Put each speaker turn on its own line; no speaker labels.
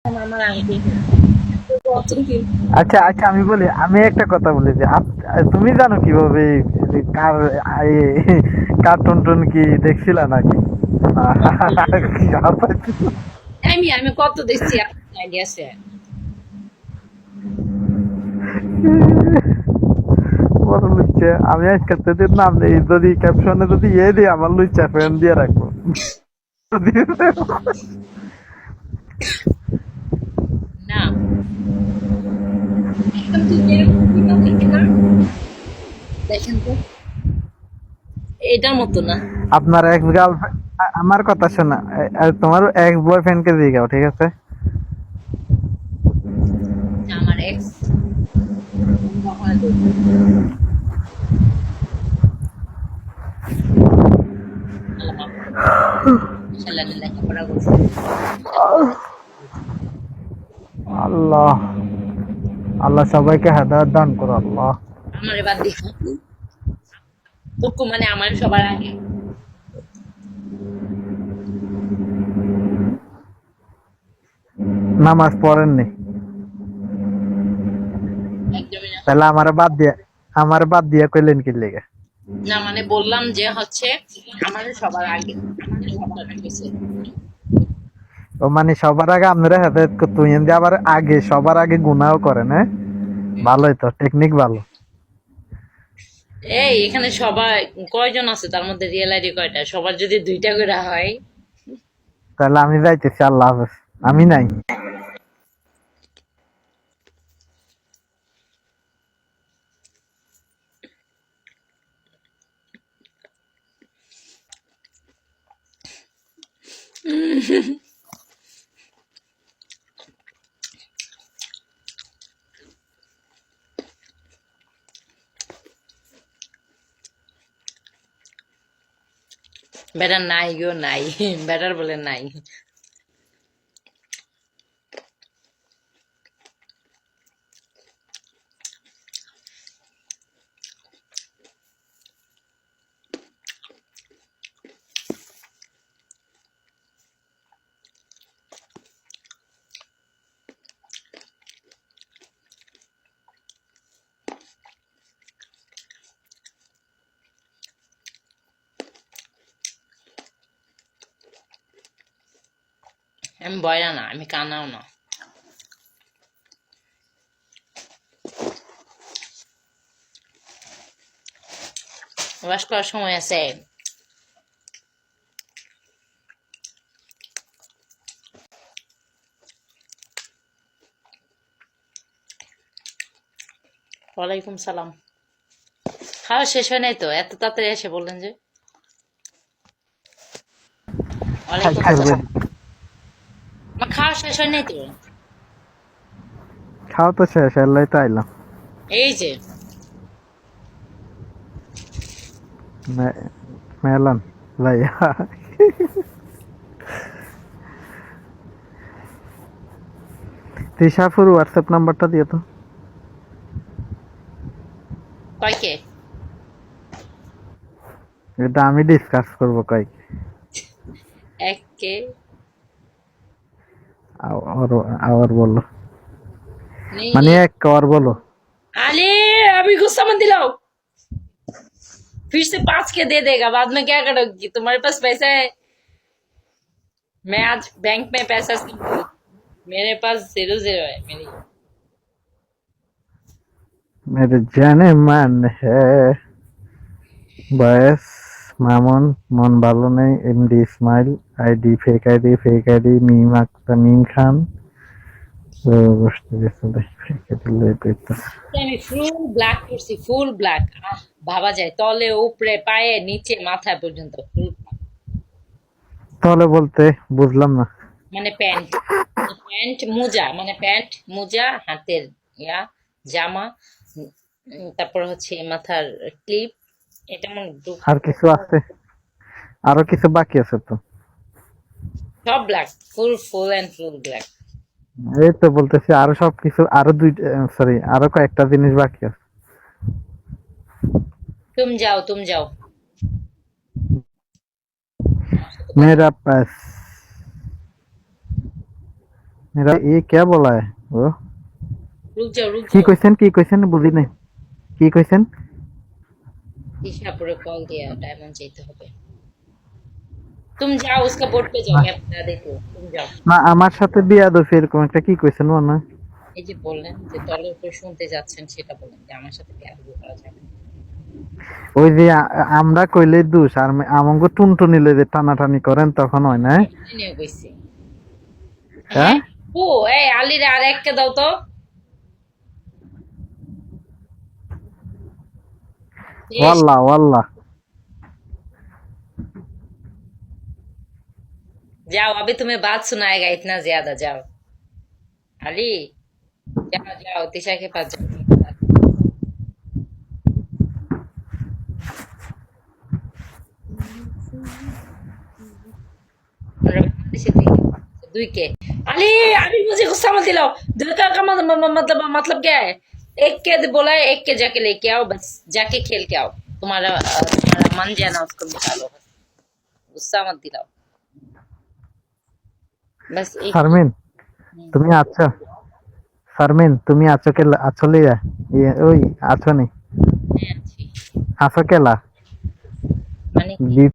আমার আন্টি
আচ্ছা আচ্ছা, আমি বলি, আমি একটা কথা বলি যে তুমি জানো কিভাবে কার কার্টুন টুন কি দেখছিলা নাকি? কি হাসাইছো?
আমি কত দেখছি আপনার আইডিয়া আছে।
বড় লুচ্চা, আমি আজকে তোদের নাম নেই, যদি ক্যাপশনে যদি দিই আমার লুচ্চা ফ্রেন্ড দিয়ে রাখবো।
না একদম ঠিক এরকম ফিল্ম দেখে না, দেখেন তো এটার মতো না।
আপনার এক্স গার্লফ্রেন্ড, আমার কথা শোনা, তোমার এক্স বয়ফ্রেন্ড কে দিয়ে গাও, ঠিক আছে?
আমার এক্স কখনো দেখি আল্লাহ মাফ করুন, ইনশাআল্লাহ আমি লেখাপড়া করছি,
আল্লাহ, আল্লাহ সবাইকে হেদায়েত দান করো আল্লাহ।
আমার এবার দেখি মানে আমার সবার আগে
নামাজ পড়েননি?
একদমই না।
তাহলে আমার বাদ দিয়ে কইলেন কি লেগে?
না মানে বললাম যে হচ্ছে আমার সবার আগে, আমার সবার আগে গেছে।
ও মানে সবার আগে আপনারা হেদায়েত করতে হইন যে আবার আগে সবার আগে গুনাহও করেন, হ্যাঁ? ভালোই তো, টেকনিক ভালো।
এই এখানে সবাই কয়জন আছে, তার মধ্যে রিয়েল আইডি কয়টা, সবার যদি দুইটা করে হয়।
তাহলে আমি যাইতেছি, আল্লাহ হাফেজ। আমি নাই।
ব্যাটার নাই গো নাই, ব্যাটার বলে নাই। আমি বয়রা না, আমি কানাও না। ওয়াশ করার সময় আছে। ওয়ালাইকুম সালাম। খাওয়া শেষ হয় নাই তো, এত তাড়াতাড়ি এসে বললেন যে? ওয়ালাইকুম
খাইবেন?
সালাম। আমার খাওয়া শেষ হয় নাই তো।
খাওয়া তো শেষ, আল্লাহ তো আইলাম।
এই যে
মেলান ভাইয়া। তৃষাফুর হোয়াটসঅ্যাপ নাম্বারটা দিয়ে তো।
কয়কে?
এটা আমি ডিসকাস করবো কয়েক।
এককে
और और बोलो, माने
नहीं।
एक और बोलो।
अरे अभी गुस्सा मत दिलाओ, फिर से 5 के दे देगा, बाद में क्या करोगी? तुम्हारे पास पैसा है? मैं आज बैंक में पैसा से मेरे पास 0 0 है मेरी।
मेरे जाने मन है बस মামুন, মন ভালো নেই, MD Ismail, ID fake ID Mim Akter, Mim Khan, বসতে গেছে ফেক আইডি লয়ে কইতাছে।
আমি ফুল ব্ল্যাক করছি, ফুল ব্ল্যাক, ভাবা যায় তলে উপরে পায়ে নিচে মাথা পর্যন্ত ফুল।
তাহলে বলতে বুঝলাম না।
মানে প্যান্ট, প্যান্ট মোজা, মানে প্যান্ট মোজা হাতের ইয়া জামা, তারপর হচ্ছে মাথার ক্লিপ, এটা মনে
আর কিছু আছে? আরো কিছু বাকি আছে তো?
সব black, full full and full black.
এই তো বলতেছি আরো সবকিছু, আরো দুই, সরি, আরো কয়েকটা জিনিস বাকি আছে।
तुम जाओ तुम जाओ, আমার সাথে কথা
मेरा पास मेरा ये क्या बोला है वो
रुक
की
जाओ।
क्वेश्चन बुझी नहीं की क्वेश्चन
ईशापुरे कॉल दिया, डायमंड चाहिए হবে। तुम जाओ उसका बोर्ड पे जाओ, मैं बता देती हूँ, तुम जाओ।
না আমার সাথে বিয়া দো এরকম একটা কি কোয়েশ্চেন মানে
এই যে বললেন যে দলের উপর শুনতে যাচ্ছেন, সেটা বলেন যে আমার সাথে বিয়ে করা যাবে না।
ওই যে আমরা কইলে দোষ আর আমাকে টুনটুনিলে যে টানাটানি করেন তখন হয় না
নিয়ে কইছি।
হ্যাঁ
হ্যাঁ ও এই আলিরে আর একটা দাও তো। इस
ওয়াল্লাহ ওয়াল্লাহ
जाओ, अभी तुम्हें बात सुनाएगा इतना ज्यादा। जाओ अली, जाओ जाओ तिशा के पास जाओ। আমরা বাংলাদেশে থেকে दुई के। अली अभी मुझे गुस्सा मत दिलाओ। दुई का मतलब क्या है? एक के बोला है, एक के जाके लेके आओ, बस जाके खेल के आओ। तुम्हारा मन जाना उसको निकालो, बस गुस्सा मत दिलाओ। बस एक
শারমিন তুমি আছো শারমিন তুমি আছো কে আসলে ওই আছো নি
मैं अच्छी
আছো কেলা
माने कि
দ্বীপ